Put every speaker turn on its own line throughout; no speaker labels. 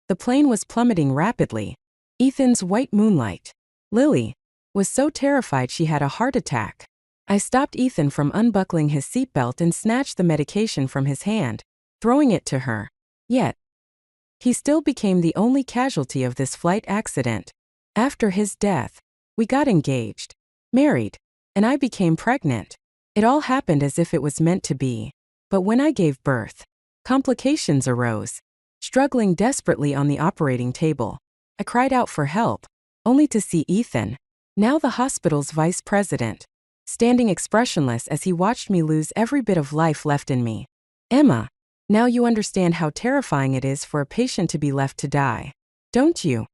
The plane was plummeting rapidly. Ethan's white moonlight. Lily was so terrified she had a heart attack. I stopped Ethan from unbuckling his seatbelt and snatched the medication from his hand, throwing it to her. Yet, he still became the only casualty of this flight accident. After his death, we got engaged, married, and I became pregnant. It all happened as if it was meant to be. But when I gave birth, complications arose. Struggling desperately on the operating table, I cried out for help, only to see Ethan, now the hospital's vice president, standing expressionless as he watched me lose every bit of life left in me. Emma, now you understand how terrifying it is for a patient to be left to die, don't you?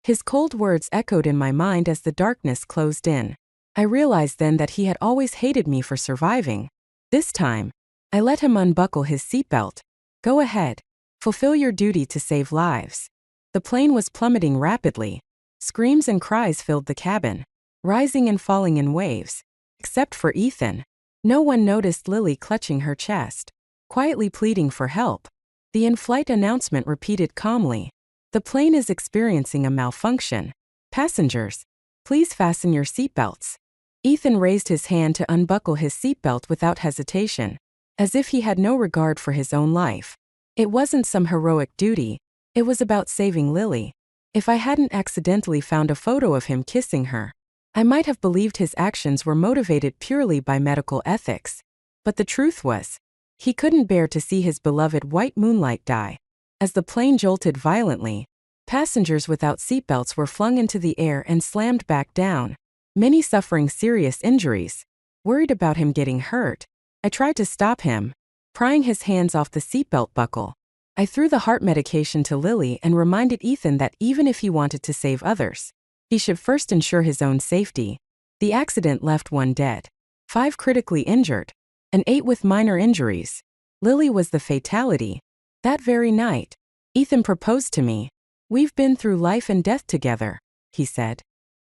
His cold words echoed in my mind as the darkness closed in. I realized then that he had always hated me for surviving. This time, I let him unbuckle his seatbelt. Go ahead. Fulfill your duty to save lives. The plane was plummeting rapidly. Screams and cries filled the cabin, rising and falling in waves. Except for Ethan. No one noticed Lily clutching her chest, quietly pleading for help. The in-flight announcement repeated calmly. The plane is experiencing a malfunction. Passengers, please fasten your seatbelts. Ethan raised his hand to unbuckle his seatbelt without hesitation, as if he had no regard for his own life. It wasn't some heroic duty, it was about saving Lily. If I hadn't accidentally found a photo of him kissing her, I might have believed his actions were motivated purely by medical ethics. But the truth was, he couldn't bear to see his beloved white moonlight die. As the plane jolted violently, passengers without seatbelts were flung into the air and slammed back down, many suffering serious injuries. Worried about him getting hurt, I tried to stop him, prying his hands off the seatbelt buckle. I threw the heart medication to Lily and reminded Ethan that even if he wanted to save others, he should first ensure his own safety. The accident left 1 dead, 5 critically injured, and 8 with minor injuries. Lily was the fatality. That very night, Ethan proposed to me. We've been through life and death together, he said.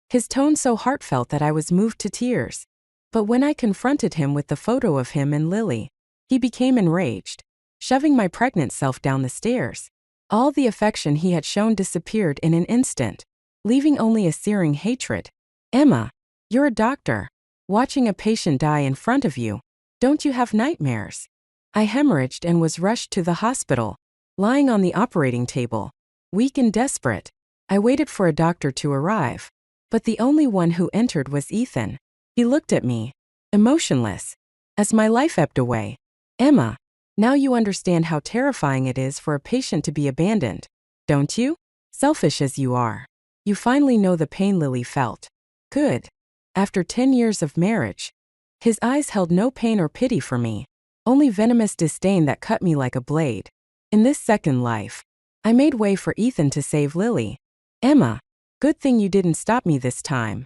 His tone so heartfelt that I was moved to tears. But when I confronted him with the photo of him and Lily, he became enraged, shoving my pregnant self down the stairs. All the affection he had shown disappeared in an instant, leaving only a searing hatred. Emma, you're a doctor. Watching a patient die in front of you, don't you have nightmares? I hemorrhaged and was rushed to the hospital, lying on the operating table, weak and desperate. I waited for a doctor to arrive, but the only one who entered was Ethan. He looked at me, emotionless, as my life ebbed away. Emma, now you understand how terrifying it is for a patient to be abandoned, don't you? Selfish as you are, you finally know the pain Lily felt. Good. After 10 years of marriage, his eyes held no pain or pity for me, only venomous disdain that cut me like a blade. In this second life, I made way for Ethan to save Lily. Emma, good thing you didn't stop me this time.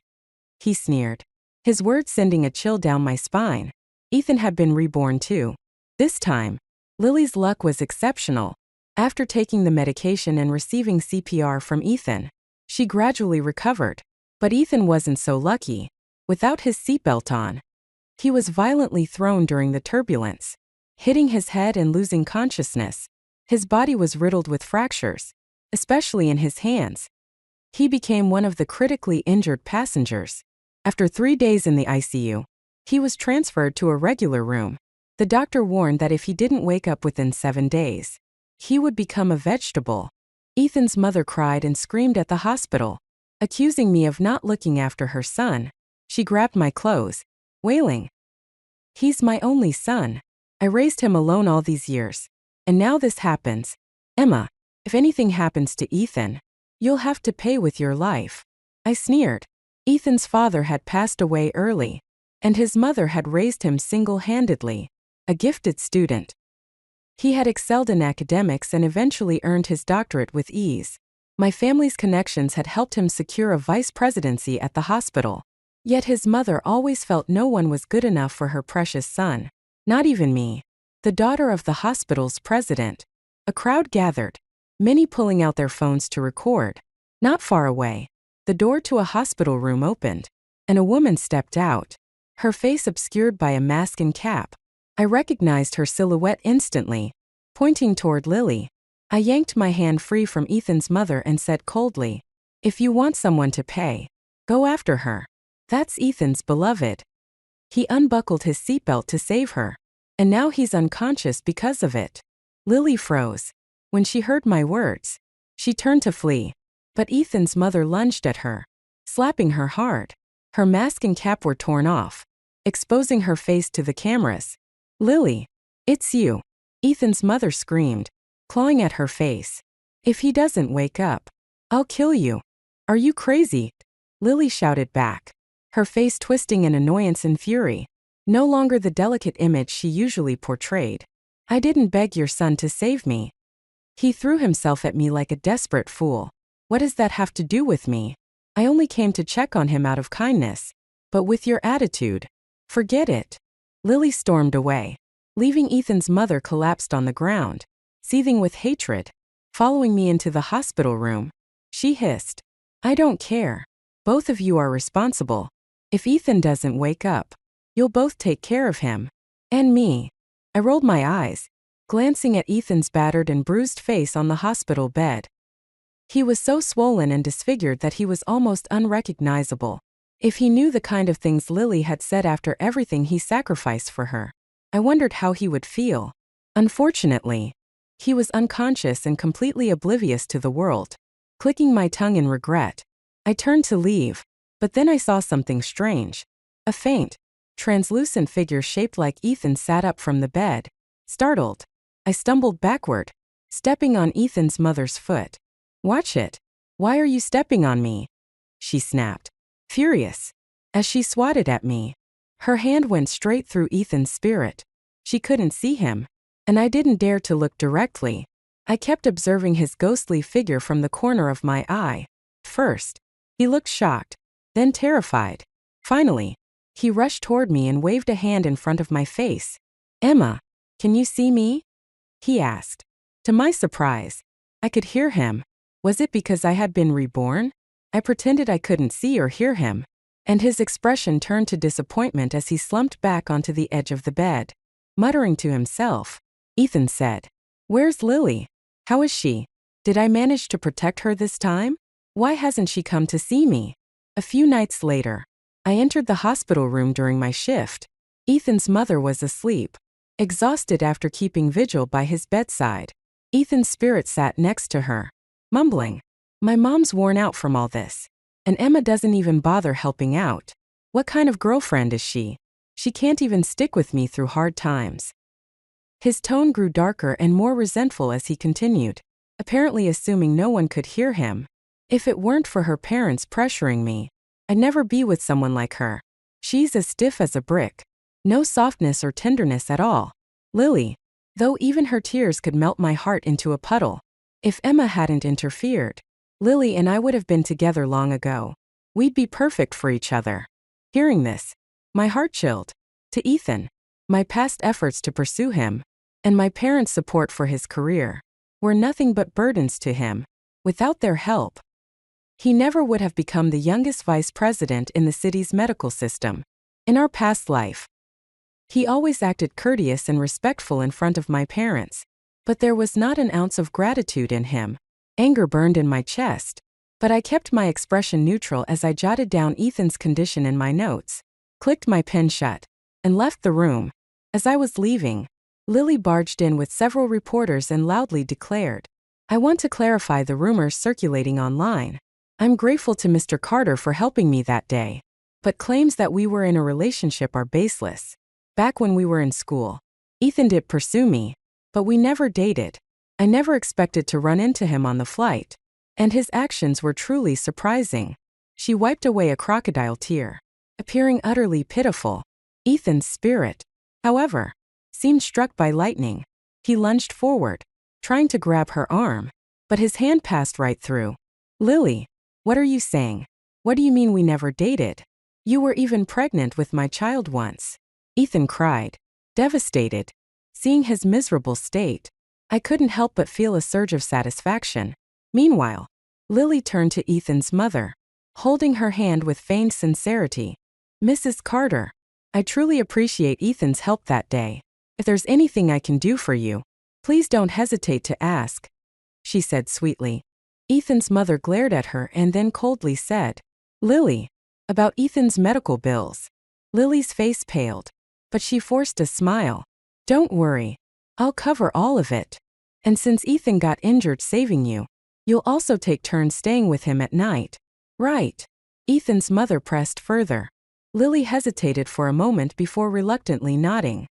He sneered, his words sending a chill down my spine. Ethan had been reborn too. This time, Lily's luck was exceptional. After taking the medication and receiving CPR from Ethan, she gradually recovered. But Ethan wasn't so lucky. Without his seatbelt on, he was violently thrown during the turbulence, hitting his head and losing consciousness. His body was riddled with fractures, especially in his hands. He became one of the critically injured passengers. After 3 days in the ICU, he was transferred to a regular room. The doctor warned that if he didn't wake up within 7 days, he would become a vegetable. Ethan's mother cried and screamed at the hospital, accusing me of not looking after her son. She grabbed my clothes, wailing, "He's my only son. I raised him alone all these years. And now this happens. Emma, if anything happens to Ethan, you'll have to pay with your life." I sneered. Ethan's father had passed away early, and his mother had raised him single-handedly, a gifted student. He had excelled in academics and eventually earned his doctorate with ease. My family's connections had helped him secure a vice presidency at the hospital. Yet his mother always felt no one was good enough for her precious son. Not even me, the daughter of the hospital's president. A crowd gathered, many pulling out their phones to record. Not far away, the door to a hospital room opened, and a woman stepped out, her face obscured by a mask and cap. I recognized her silhouette instantly, pointing toward Lily. I yanked my hand free from Ethan's mother and said coldly, "If you want someone to pay, go after her. That's Ethan's beloved. He unbuckled his seatbelt to save her. And now he's unconscious because of it." Lily froze. When she heard my words, she turned to flee. But Ethan's mother lunged at her, slapping her hard. Her mask and cap were torn off, exposing her face to the cameras. "Lily, it's you," Ethan's mother screamed, clawing at her face. "If he doesn't wake up, I'll kill you." "Are you crazy?" Lily shouted back, her face twisting in annoyance and fury, no longer the delicate image she usually portrayed. "I didn't beg your son to save me. He threw himself at me like a desperate fool. What does that have to do with me? I only came to check on him out of kindness. But with your attitude, forget it." Lily stormed away, leaving Ethan's mother collapsed on the ground, seething with hatred. Following me into the hospital room, she hissed, "I don't care. Both of you are responsible. If Ethan doesn't wake up, you'll both take care of him. And me." I rolled my eyes, glancing at Ethan's battered and bruised face on the hospital bed. He was so swollen and disfigured that he was almost unrecognizable. If he knew the kind of things Lily had said after everything he sacrificed for her, I wondered how he would feel. Unfortunately, he was unconscious and completely oblivious to the world. Clicking my tongue in regret, I turned to leave, but then I saw something strange. A faint, translucent figure shaped like Ethan sat up from the bed. Startled, I stumbled backward, stepping on Ethan's mother's foot. "Watch it. Why are you stepping on me?" she snapped, furious. As she swatted at me, her hand went straight through Ethan's spirit. She couldn't see him, and I didn't dare to look directly. I kept observing his ghostly figure from the corner of my eye. First, he looked shocked, then terrified. Finally, he rushed toward me and waved a hand in front of my face. "Emma, can you see me?" he asked. To my surprise, I could hear him. Was it because I had been reborn? I pretended I couldn't see or hear him, and his expression turned to disappointment as he slumped back onto the edge of the bed. Muttering to himself, Ethan said, "Where's Lily? How is she? Did I manage to protect her this time? Why hasn't she come to see me?" A few nights later, I entered the hospital room during my shift. Ethan's mother was asleep, exhausted after keeping vigil by his bedside. Ethan's spirit sat next to her, mumbling, "My mom's worn out from all this. And Emma doesn't even bother helping out. What kind of girlfriend is she? She can't even stick with me through hard times." His tone grew darker and more resentful as he continued, apparently assuming no one could hear him. "If it weren't for her parents pressuring me, I'd never be with someone like her. She's as stiff as a brick. No softness or tenderness at all. Lily, though even her tears could melt my heart into a puddle. If Emma hadn't interfered, Lily and I would have been together long ago. We'd be perfect for each other." Hearing this, my heart chilled. To Ethan, my past efforts to pursue him, and my parents' support for his career, were nothing but burdens to him. Without their help, he never would have become the youngest vice president in the city's medical system. In our past life, he always acted courteous and respectful in front of my parents, but there was not an ounce of gratitude in him. Anger burned in my chest, but I kept my expression neutral as I jotted down Ethan's condition in my notes, clicked my pen shut, and left the room. As I was leaving, Lily barged in with several reporters and loudly declared, "I want to clarify the rumors circulating online. I'm grateful to Mr. Carter for helping me that day, but claims that we were in a relationship are baseless. Back when we were in school, Ethan did pursue me, but we never dated. I never expected to run into him on the flight, and his actions were truly surprising." She wiped away a crocodile tear, appearing utterly pitiful. Ethan's spirit, however, seemed struck by lightning. He lunged forward, trying to grab her arm, but his hand passed right through. "Lily, what are you saying? What do you mean we never dated? You were even pregnant with my child once," Ethan cried, devastated. Seeing his miserable state, I couldn't help but feel a surge of satisfaction. Meanwhile, Lily turned to Ethan's mother, holding her hand with feigned sincerity. "Mrs. Carter, I truly appreciate Ethan's help that day. If there's anything I can do for you, please don't hesitate to ask." she said sweetly. Ethan's mother glared at her and then coldly said, Lily, about Ethan's medical bills. Lily's face paled, but she forced a smile. Don't worry. I'll cover all of it. And since Ethan got injured saving you, you'll also take turns staying with him at night. Right. Ethan's mother pressed further. Lily hesitated for a moment before reluctantly nodding.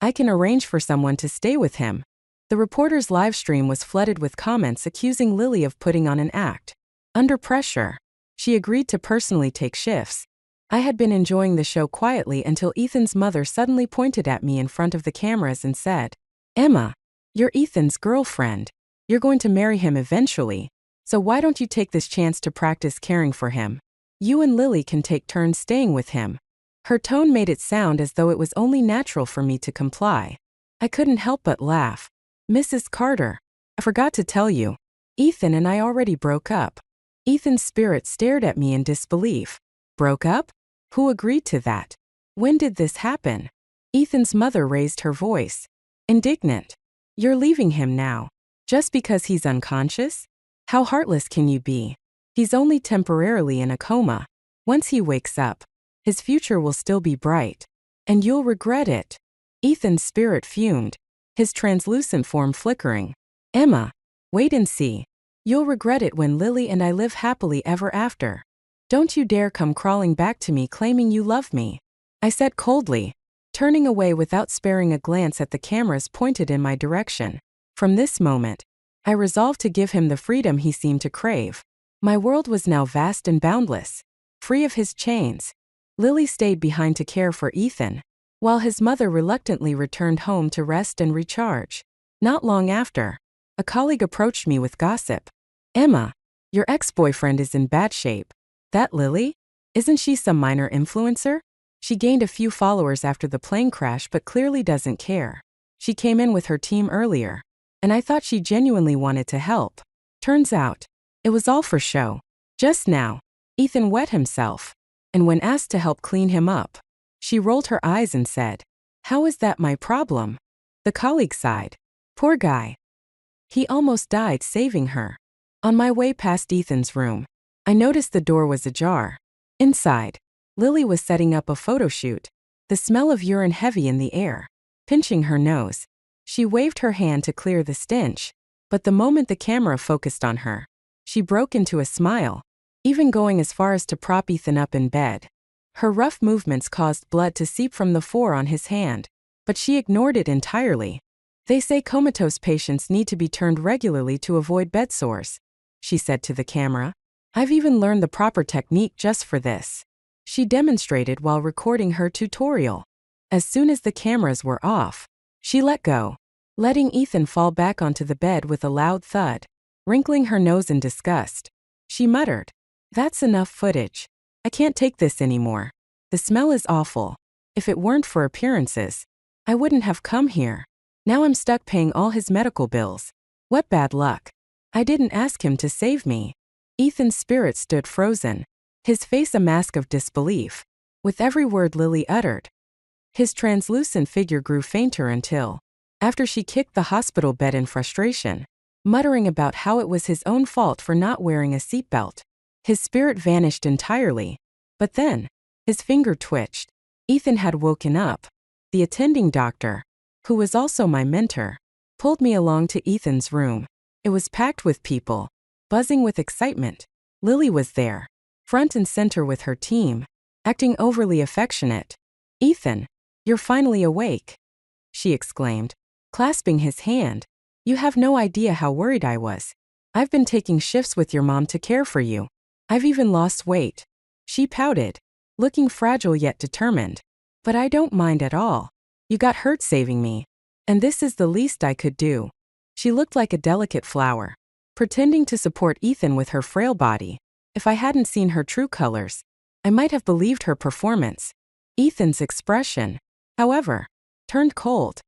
I can arrange for someone to stay with him. The reporter's live stream was flooded with comments accusing Lily of putting on an act. Under pressure, she agreed to personally take shifts. I had been enjoying the show quietly until Ethan's mother suddenly pointed at me in front of the cameras and said, Emma, you're Ethan's girlfriend. You're going to marry him eventually, so why don't you take this chance to practice caring for him? You and Lily can take turns staying with him. Her tone made it sound as though it was only natural for me to comply. I couldn't help but laugh. Mrs. Carter, I forgot to tell you, Ethan and I already broke up. Ethan's spirit stared at me in disbelief. Broke up? Who agreed to that? When did this happen? Ethan's mother raised her voice. Indignant. You're leaving him now. Just because he's unconscious? How heartless can you be? He's only temporarily in a coma. Once he wakes up, his future will still be bright. And you'll regret it. Ethan's spirit fumed, his translucent form flickering. Emma, wait and see. You'll regret it when Lily and I live happily ever after. Don't you dare come crawling back to me claiming you love me, I said coldly, turning away without sparing a glance at the cameras pointed in my direction. From this moment, I resolved to give him the freedom he seemed to crave. My world was now vast and boundless, free of his chains. Lily stayed behind to care for Ethan, while his mother reluctantly returned home to rest and recharge. Not long after, a colleague approached me with gossip. Emma, your ex-boyfriend is in bad shape. That Lily? Isn't she some minor influencer? She gained a few followers after the plane crash but clearly doesn't care. She came in with her team earlier, and I thought she genuinely wanted to help. Turns out, it was all for show. Just now, Ethan wet himself, and when asked to help clean him up, she rolled her eyes and said, How is that my problem? The colleague sighed. Poor guy. He almost died saving her. On my way past Ethan's room, I noticed the door was ajar. Inside, Lily was setting up a photo shoot, the smell of urine heavy in the air. Pinching her nose, she waved her hand to clear the stench, but the moment the camera focused on her, she broke into a smile, even going as far as to prop Ethan up in bed. Her rough movements caused blood to seep from the fore on his hand, but she ignored it entirely. They say comatose patients need to be turned regularly to avoid bed sores, she said to the camera. I've even learned the proper technique just for this. She demonstrated while recording her tutorial. As soon as the cameras were off, she let go, letting Ethan fall back onto the bed with a loud thud. Wrinkling her nose in disgust, she muttered, That's enough footage. I can't take this anymore. The smell is awful. If it weren't for appearances, I wouldn't have come here. Now I'm stuck paying all his medical bills. What bad luck. I didn't ask him to save me. Ethan's spirit stood frozen, his face a mask of disbelief. With every word Lily uttered, his translucent figure grew fainter until, after she kicked the hospital bed in frustration, muttering about how it was his own fault for not wearing a seatbelt, his spirit vanished entirely. But then, his finger twitched. Ethan had woken up. The attending doctor, who was also my mentor, pulled me along to Ethan's room. It was packed with people, buzzing with excitement. Lily was there, front and center with her team, acting overly affectionate. Ethan, you're finally awake, she exclaimed, clasping his hand. You have no idea how worried I was. I've been taking shifts with your mom to care for you. I've even lost weight. She pouted, looking fragile yet determined. But I don't mind at all. You got hurt saving me, and this is the least I could do. She looked like a delicate flower, pretending to support Ethan with her frail body. If I hadn't seen her true colors, I might have believed her performance. Ethan's expression, however, turned cold.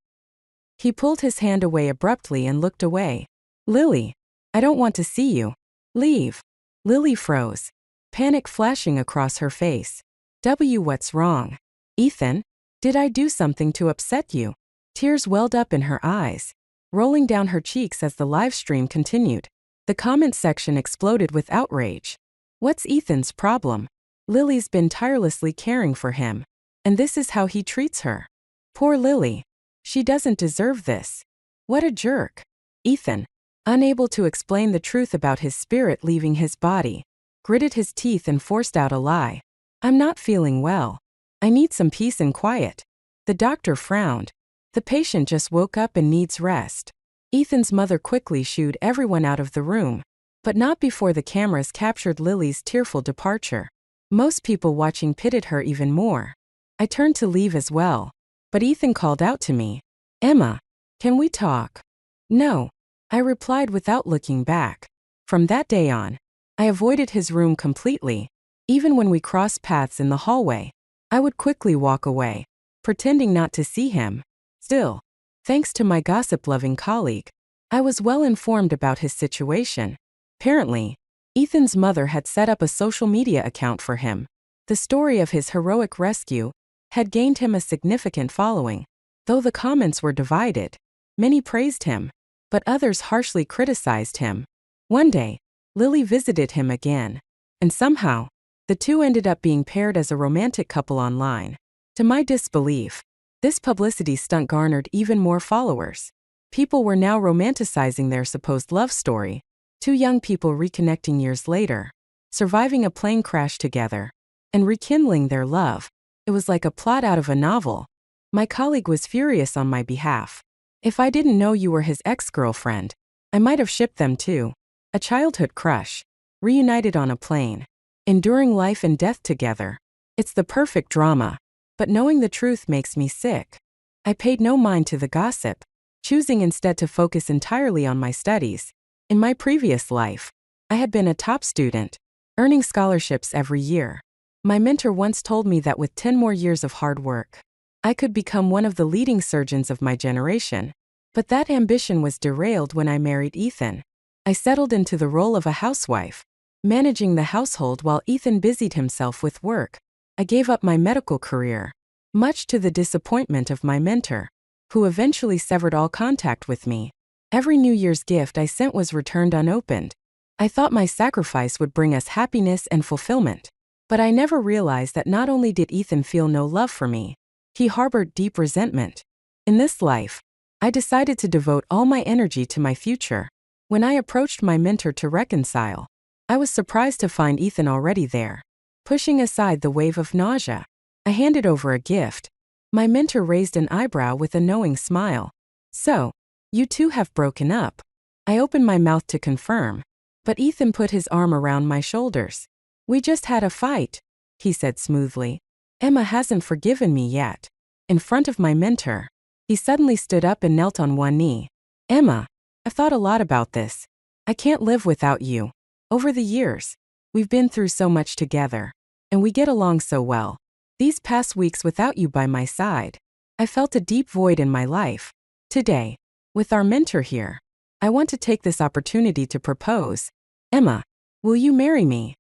He pulled his hand away abruptly and looked away. Lily, I don't want to see you. Leave. Lily froze, panic flashing across her face. What's wrong? Ethan, did I do something to upset you? Tears welled up in her eyes. rolling down her cheeks as the live stream continued. The comment section exploded with outrage. What's Ethan's problem? Lily's been tirelessly caring for him. And this is how he treats her. Poor Lily. She doesn't deserve this. What a jerk. Ethan, unable to explain the truth about his spirit leaving his body, gritted his teeth and forced out a lie. I'm not feeling well. I need some peace and quiet. The doctor frowned. The patient just woke up and needs rest. Ethan's mother quickly shooed everyone out of the room, but not before the cameras captured Lily's tearful departure. Most people watching pitied her even more. I turned to leave as well, but Ethan called out to me, Emma, can we talk? No, I replied without looking back. From that day on, I avoided his room completely. Even when we crossed paths in the hallway, I would quickly walk away, pretending not to see him. Still, thanks to my gossip-loving colleague, I was well informed about his situation. Apparently, Ethan's mother had set up a social media account for him. The story of his heroic rescue had gained him a significant following. Though the comments were divided, many praised him, but others harshly criticized him. One day, Lily visited him again, and somehow, the two ended up being paired as a romantic couple online. To my disbelief, this publicity stunt garnered even more followers. People were now romanticizing their supposed love story. Two young people reconnecting years later, surviving a plane crash together, and rekindling their love. It was like a plot out of a novel. My colleague was furious on my behalf. If I didn't know you were his ex-girlfriend, I might have shipped them too. A childhood crush, reunited on a plane, enduring life and death together. It's the perfect drama. But knowing the truth makes me sick. I paid no mind to the gossip, choosing instead to focus entirely on my studies. In my previous life, I had been a top student, earning scholarships every year. My mentor once told me that with 10 more years of hard work, I could become one of the leading surgeons of my generation. But that ambition was derailed when I married Ethan. I settled into the role of a housewife, managing the household while Ethan busied himself with work. I gave up my medical career, much to the disappointment of my mentor, who eventually severed all contact with me. Every New Year's gift I sent was returned unopened. I thought my sacrifice would bring us happiness and fulfillment. But I never realized that not only did Ethan feel no love for me, he harbored deep resentment. In this life, I decided to devote all my energy to my future. When I approached my mentor to reconcile, I was surprised to find Ethan already there. Pushing aside the wave of nausea, I handed over a gift. My mentor raised an eyebrow with a knowing smile. So, you two have broken up. I opened my mouth to confirm, but Ethan put his arm around my shoulders. We just had a fight, he said smoothly. Emma hasn't forgiven me yet. In front of my mentor, he suddenly stood up and knelt on one knee. Emma, I've thought a lot about this. I can't live without you. Over the years, we've been through so much together. And we get along so well. These past weeks without you by my side, I felt a deep void in my life. Today, with our mentor here, I want to take this opportunity to propose. Emma, will you marry me?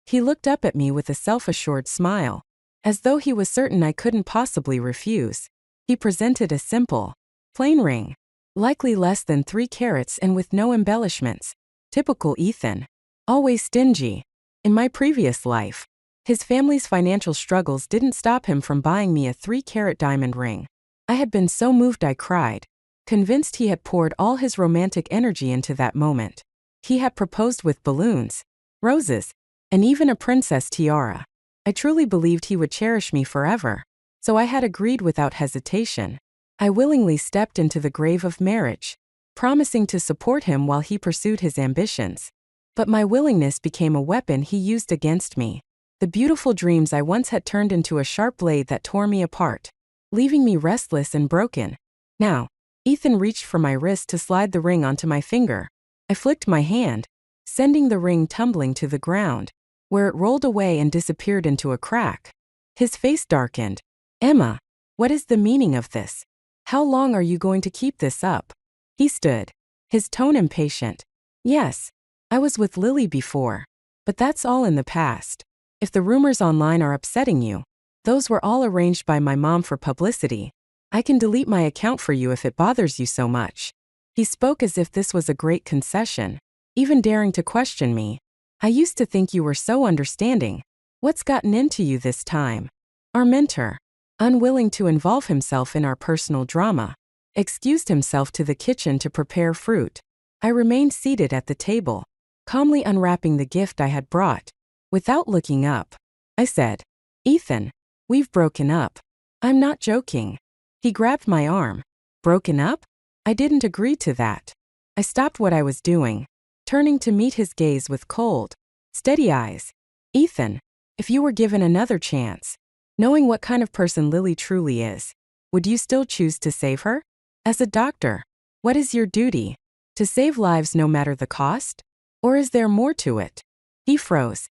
He looked up at me with a self-assured smile, as though he was certain I couldn't possibly refuse. He presented a simple, plain ring, likely less than 3 carats and with no embellishments. Typical Ethan. Always stingy. In my previous life, his family's financial struggles didn't stop him from buying me a 3-carat diamond ring. I had been so moved I cried, convinced he had poured all his romantic energy into that moment. He had proposed with balloons, roses, and even a princess tiara. I truly believed he would cherish me forever, so I had agreed without hesitation. I willingly stepped into the grave of marriage, promising to support him while he pursued his ambitions. But my willingness became a weapon he used against me. The beautiful dreams I once had turned into a sharp blade that tore me apart, leaving me restless and broken. Now, Ethan reached for my wrist to slide the ring onto my finger. I flicked my hand, sending the ring tumbling to the ground, where it rolled away and disappeared into a crack. His face darkened. Emma, what is the meaning of this? How long are you going to keep this up? He stood, his tone impatient. Yes, I was with Lily before, but that's all in the past. If the rumors online are upsetting you, those were all arranged by my mom for publicity. I can delete my account for you if it bothers you so much. He spoke as if this was a great concession, even daring to question me. I used to think you were so understanding. What's gotten into you this time? Our mentor, unwilling to involve himself in our personal drama, excused himself to the kitchen to prepare fruit. I remained seated at the table, calmly unwrapping the gift I had brought. Without looking up, I said, Ethan, we've broken up. I'm not joking. He grabbed my arm. Broken up? I didn't agree to that. I stopped what I was doing, turning to meet his gaze with cold, steady eyes. Ethan, if you were given another chance, knowing what kind of person Lily truly is, would you still choose to save her? As a doctor, what is your duty? To save lives no matter the cost? Or is there more to it? He froze,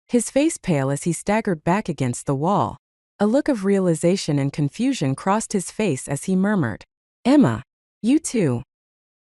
his face pale as he staggered back against the wall. A look of realization and confusion crossed his face as he murmured, Emma, you too.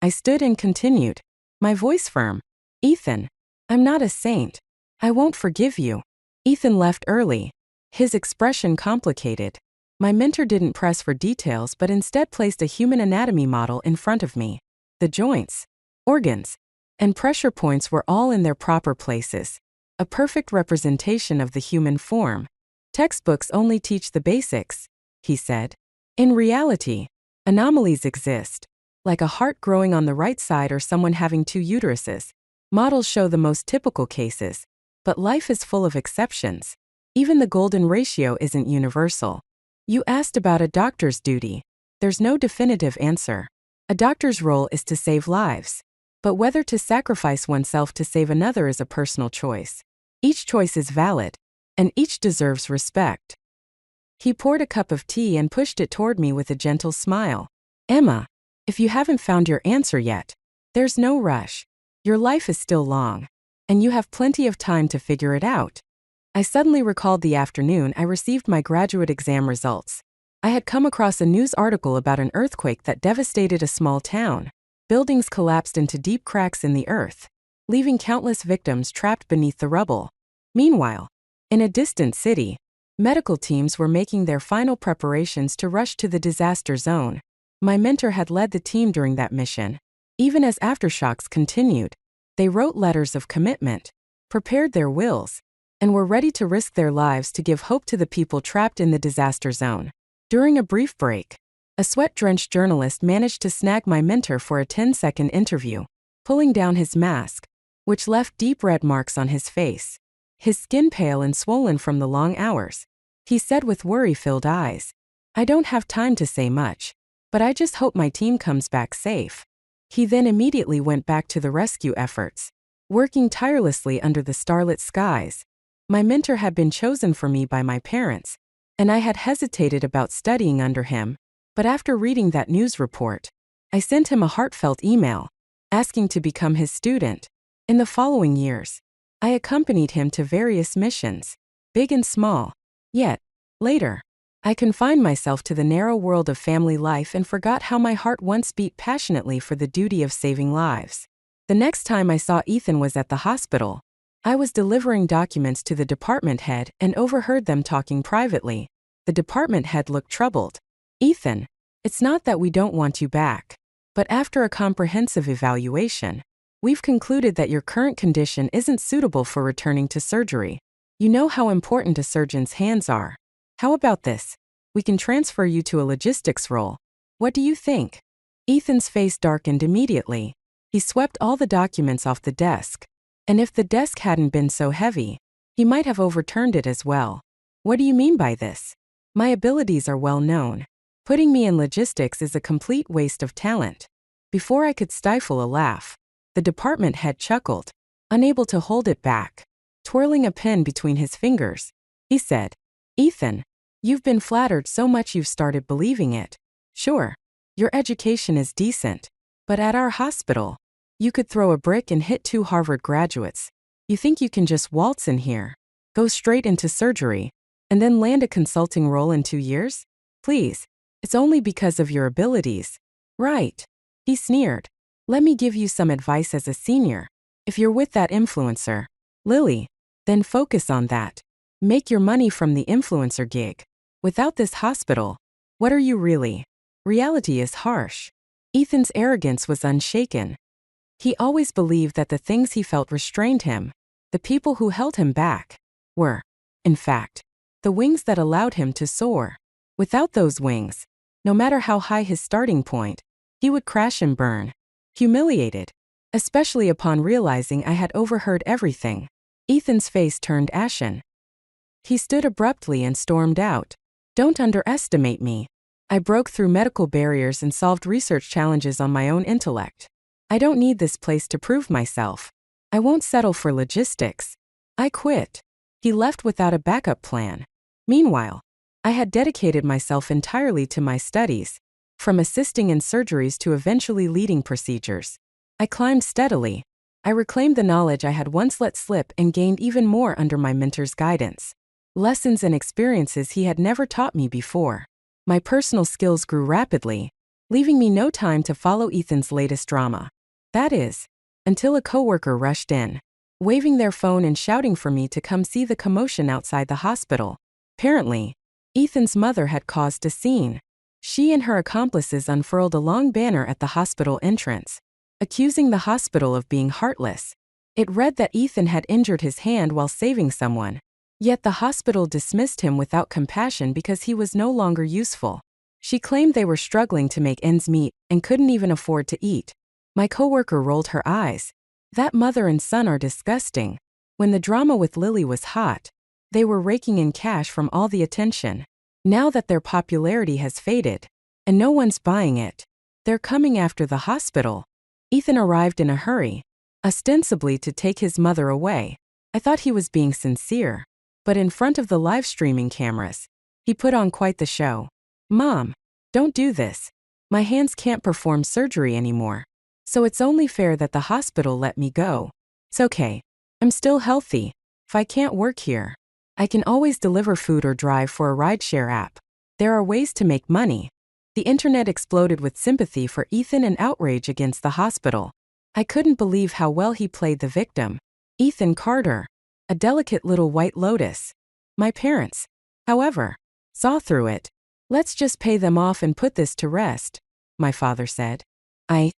I stood and continued, my voice firm. Ethan, I'm not a saint. I won't forgive you. Ethan left early, his expression complicated. My mentor didn't press for details but instead placed a human anatomy model in front of me. The joints, organs, and pressure points were all in their proper places. A perfect representation of the human form. Textbooks only teach the basics, he said. In reality, anomalies exist, like a heart growing on the right side or someone having two uteruses. Models show the most typical cases, but life is full of exceptions. Even the golden ratio isn't universal. You asked about a doctor's duty. There's no definitive answer. A doctor's role is to save lives, but whether to sacrifice oneself to save another is a personal choice. Each choice is valid, and each deserves respect. He poured a cup of tea and pushed it toward me with a gentle smile. Emma, if you haven't found your answer yet, there's no rush. Your life is still long, and you have plenty of time to figure it out. I suddenly recalled the afternoon I received my graduate exam results. I had come across a news article about an earthquake that devastated a small town. Buildings collapsed into deep cracks in the earth, leaving countless victims trapped beneath the rubble. Meanwhile, in a distant city, medical teams were making their final preparations to rush to the disaster zone. My mentor had led the team during that mission. Even as aftershocks continued, they wrote letters of commitment, prepared their wills, and were ready to risk their lives to give hope to the people trapped in the disaster zone. During a brief break, a sweat-drenched journalist managed to snag my mentor for a 10-second interview, pulling down his mask, which left deep red marks on his face, his skin pale and swollen from the long hours. He said with worry-filled eyes, I don't have time to say much, but I just hope my team comes back safe. He then immediately went back to the rescue efforts, working tirelessly under the starlit skies. My mentor had been chosen for me by my parents, and I had hesitated about studying under him, but after reading that news report, I sent him a heartfelt email, asking to become his student. In the following years, I accompanied him to various missions, big and small. Yet, later, I confined myself to the narrow world of family life and forgot how my heart once beat passionately for the duty of saving lives. The next time I saw Ethan was at the hospital. I was delivering documents to the department head and overheard them talking privately. The department head looked troubled. Ethan, it's not that we don't want you back, but after a comprehensive evaluation, we've concluded that your current condition isn't suitable for returning to surgery. You know how important a surgeon's hands are. How about this? We can transfer you to a logistics role. What do you think? Ethan's face darkened immediately. He swept all the documents off the desk. And if the desk hadn't been so heavy, he might have overturned it as well. What do you mean by this? My abilities are well known. Putting me in logistics is a complete waste of talent. Before I could stifle a laugh, the department head chuckled, unable to hold it back. Twirling a pen between his fingers, he said, Ethan, you've been flattered so much you've started believing it. Sure, your education is decent, but at our hospital, you could throw a brick and hit 2 Harvard graduates. You think you can just waltz in here, go straight into surgery, and then land a consulting role in 2 years? Please, it's only because of your abilities. Right. He sneered. Let me give you some advice as a senior. If you're with that influencer, Lily, then focus on that. Make your money from the influencer gig. Without this hospital, what are you really? Reality is harsh. Ethan's arrogance was unshaken. He always believed that the things he felt restrained him. The people who held him back were, in fact, the wings that allowed him to soar. Without those wings, no matter how high his starting point, he would crash and burn. Humiliated, especially upon realizing I had overheard everything, Ethan's face turned ashen. He stood abruptly and stormed out. "Don't underestimate me. I broke through medical barriers and solved research challenges on my own intellect. I don't need this place to prove myself. I won't settle for logistics. I quit." He left without a backup plan. Meanwhile, I had dedicated myself entirely to my studies, from assisting in surgeries to eventually leading procedures. I climbed steadily. I reclaimed the knowledge I had once let slip and gained even more under my mentor's guidance. Lessons and experiences he had never taught me before. My personal skills grew rapidly, leaving me no time to follow Ethan's latest drama. That is, until a coworker rushed in, waving their phone and shouting for me to come see the commotion outside the hospital. Apparently, Ethan's mother had caused a scene. She and her accomplices unfurled a long banner at the hospital entrance, accusing the hospital of being heartless. It read that Ethan had injured his hand while saving someone. Yet the hospital dismissed him without compassion because he was no longer useful. She claimed they were struggling to make ends meet and couldn't even afford to eat. My coworker rolled her eyes. That mother and son are disgusting. When the drama with Lily was hot, they were raking in cash from all the attention. Now that their popularity has faded, and no one's buying it, they're coming after the hospital. Ethan arrived in a hurry, ostensibly to take his mother away. I thought he was being sincere, but in front of the live streaming cameras, he put on quite the show. "Mom, don't do this. My hands can't perform surgery anymore, so it's only fair that the hospital let me go. It's okay. I'm still healthy. If I can't work here, I can always deliver food or drive for a rideshare app. There are ways to make money." The internet exploded with sympathy for Ethan and outrage against the hospital. I couldn't believe how well he played the victim. Ethan Carter, a delicate little white lotus. My parents, however, saw through it. "Let's just pay them off and put this to rest," my father said. I,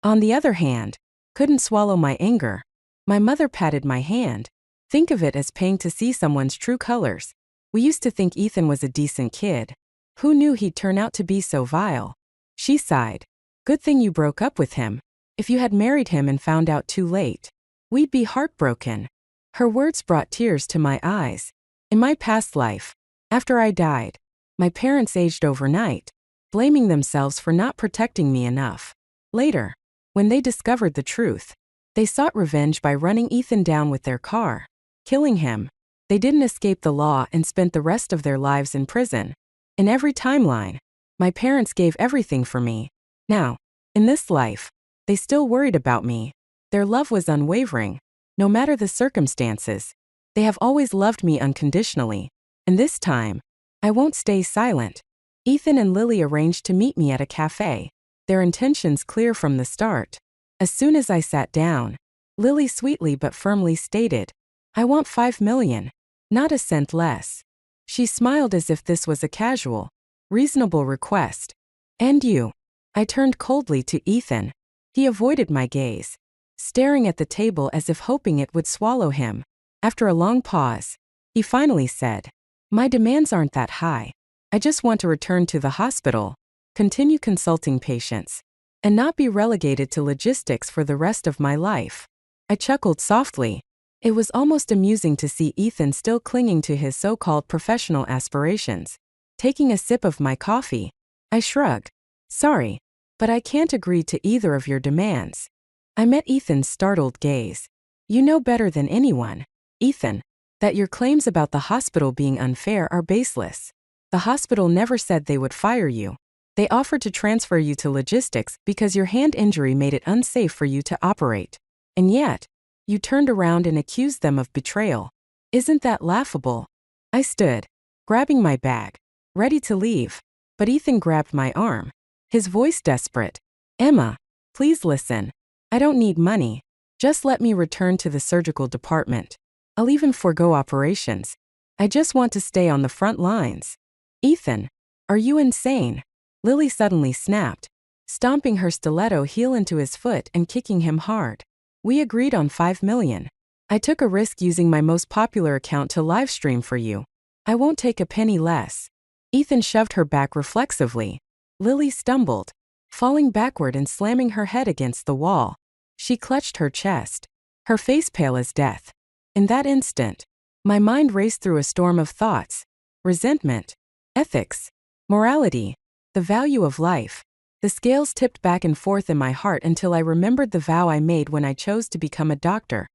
on the other hand, couldn't swallow my anger. My mother patted my hand. "Think of it as paying to see someone's true colors. We used to think Ethan was a decent kid. Who knew he'd turn out to be so vile?" She sighed. "Good thing you broke up with him. If you had married him and found out too late, we'd be heartbroken." Her words brought tears to my eyes. In my past life, after I died, my parents aged overnight, blaming themselves for not protecting me enough. Later, when they discovered the truth, they sought revenge by running Ethan down with their car, killing him. They didn't escape the law and spent the rest of their lives in prison. In every timeline, my parents gave everything for me. Now, in this life, they still worried about me. Their love was unwavering, no matter the circumstances. They have always loved me unconditionally, and this time, I won't stay silent. Ethan and Lily arranged to meet me at a cafe, their intentions clear from the start. As soon as I sat down, Lily sweetly but firmly stated, "I want $5 million, not a cent less." She smiled as if this was a casual, reasonable request. "And you?" I turned coldly to Ethan. He avoided my gaze, staring at the table as if hoping it would swallow him. After a long pause, he finally said, "My demands aren't that high. I just want to return to the hospital, continue consulting patients, and not be relegated to logistics for the rest of my life." I chuckled softly. It was almost amusing to see Ethan still clinging to his so-called professional aspirations. Taking a sip of my coffee, I shrugged. "Sorry, but I can't agree to either of your demands." I met Ethan's startled gaze. "You know better than anyone, Ethan, that your claims about the hospital being unfair are baseless. The hospital never said they would fire you. They offered to transfer you to logistics because your hand injury made it unsafe for you to operate. And yet, you turned around and accused them of betrayal. Isn't that laughable?" I stood, grabbing my bag, ready to leave, but Ethan grabbed my arm, his voice desperate. "Emma, please listen. I don't need money. Just let me return to the surgical department. I'll even forego operations. I just want to stay on the front lines." "Ethan, are you insane?" Lily suddenly snapped. stomping her stiletto heel into his foot and kicking him hard. We agreed on 5 million. I took a risk using my most popular account to livestream for you. I won't take a penny less. Ethan shoved her back reflexively. Lily stumbled, falling backward and slamming her head against the wall. She clutched her chest, her face pale as death. In that instant, my mind raced through a storm of thoughts: resentment, ethics, morality, the value of life. The scales tipped back and forth in my heart until I remembered the vow I made when I chose to become a doctor: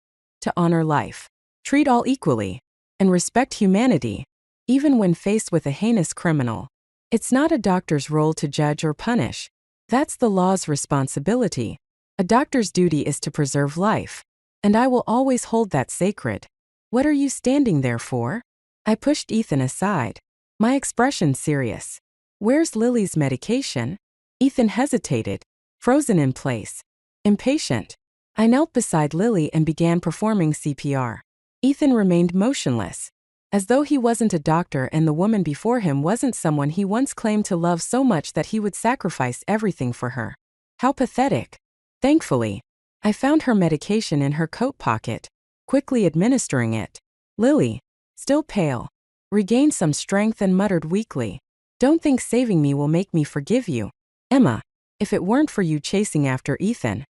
to honor life, treat all equally, and respect humanity, even when faced with a heinous criminal. It's not a doctor's role to judge or punish. That's the law's responsibility. A doctor's duty is to preserve life, and I will always hold that sacred. What are you standing there for? I pushed Ethan aside, my expression serious. Where's Lily's medication? Ethan hesitated, frozen in place, impatient. I knelt beside Lily and began performing CPR. Ethan remained motionless, as though he wasn't a doctor and the woman before him wasn't someone he once claimed to love so much that he would sacrifice everything for her. How pathetic. Thankfully, I found her medication in her coat pocket, quickly administering it. Lily, still pale, regained some strength and muttered weakly, "Don't think saving me will make me forgive you. Emma, if it weren't for you chasing after Ethan,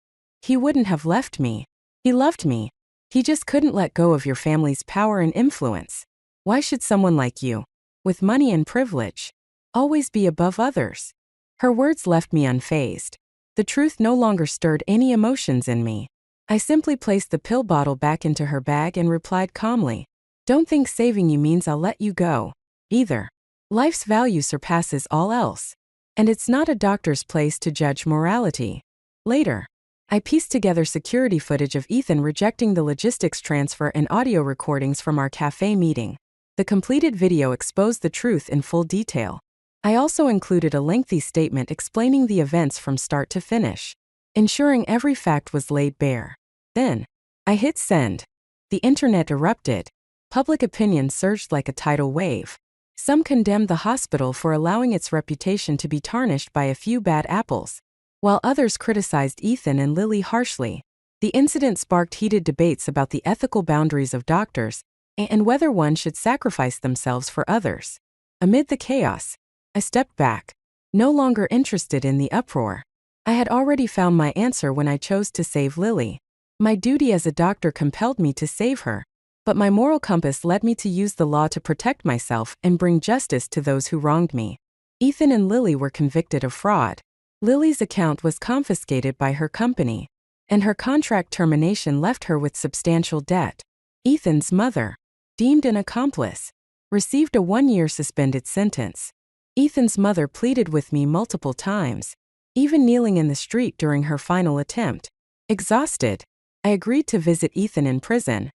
he wouldn't have left me. He loved me. He just couldn't let go of your family's power and influence. Why should someone like you, with money and privilege, always be above others?" Her words left me unfazed. The truth no longer stirred any emotions in me. I simply placed the pill bottle back into her bag and replied calmly, "Don't think saving you means I'll let you go, either. Life's value surpasses all else, and it's not a doctor's place to judge morality." Later, I pieced together security footage of Ethan rejecting the logistics transfer and audio recordings from our cafe meeting. The completed video exposed the truth in full detail. I also included a lengthy statement explaining the events from start to finish, ensuring every fact was laid bare. Then, I hit send. The internet erupted. Public opinion surged like a tidal wave. Some condemned the hospital for allowing its reputation to be tarnished by a few bad apples, while others criticized Ethan and Lily harshly. The incident sparked heated debates about the ethical boundaries of doctors and whether one should sacrifice themselves for others. Amid the chaos, I stepped back, no longer interested in the uproar. I had already found my answer when I chose to save Lily. My duty as a doctor compelled me to save her, but my moral compass led me to use the law to protect myself and bring justice to those who wronged me. Ethan and Lily were convicted of fraud. Lily's account was confiscated by her company, and her contract termination left her with substantial debt. Ethan's mother, deemed an accomplice, received a 1-year suspended sentence. Ethan's mother pleaded with me multiple times, even kneeling in the street during her final attempt. Exhausted, I agreed to visit Ethan in prison.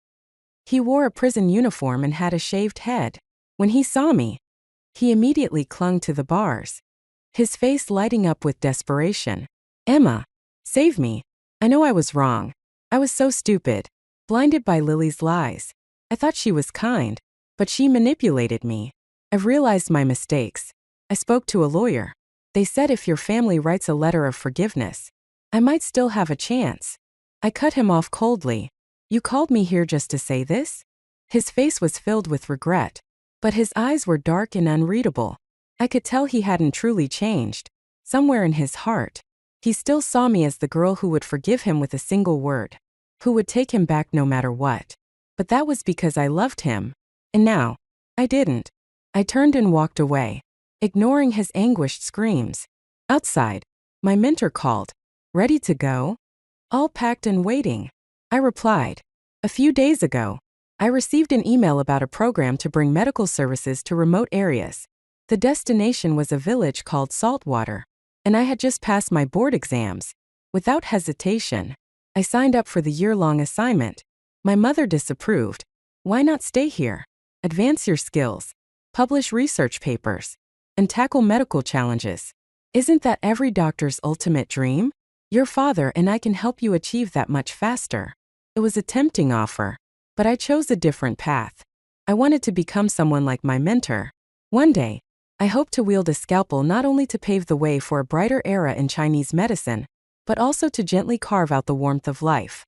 He wore a prison uniform and had a shaved head. When he saw me, he immediately clung to the bars, his face lighting up with desperation. "Emma, save me. I know I was wrong. I was so stupid, blinded by Lily's lies. I thought she was kind, but she manipulated me. I've realized my mistakes. I spoke to a lawyer. They said if your family writes a letter of forgiveness, I might still have a chance." I cut him off coldly. "You called me here just to say this?" His face was filled with regret, but his eyes were dark and unreadable. I could tell he hadn't truly changed. Somewhere in his heart, he still saw me as the girl who would forgive him with a single word, who would take him back no matter what. But that was because I loved him. And now, I didn't. I turned and walked away, ignoring his anguished screams. Outside, my mentor called. "Ready to go?" "All packed and waiting," I replied. "A few days ago, I received an email about a program to bring medical services to remote areas. The destination was a village called Saltwater, and I had just passed my board exams. Without hesitation, I signed up for the year-long assignment. My mother disapproved. Why not stay here? Advance your skills, publish research papers, and tackle medical challenges. Isn't that every doctor's ultimate dream? Your father and I can help you achieve that much faster." It was a tempting offer, but I chose a different path. I wanted to become someone like my mentor. One day, I hope to wield a scalpel not only to pave the way for a brighter era in Chinese medicine, but also to gently carve out the warmth of life.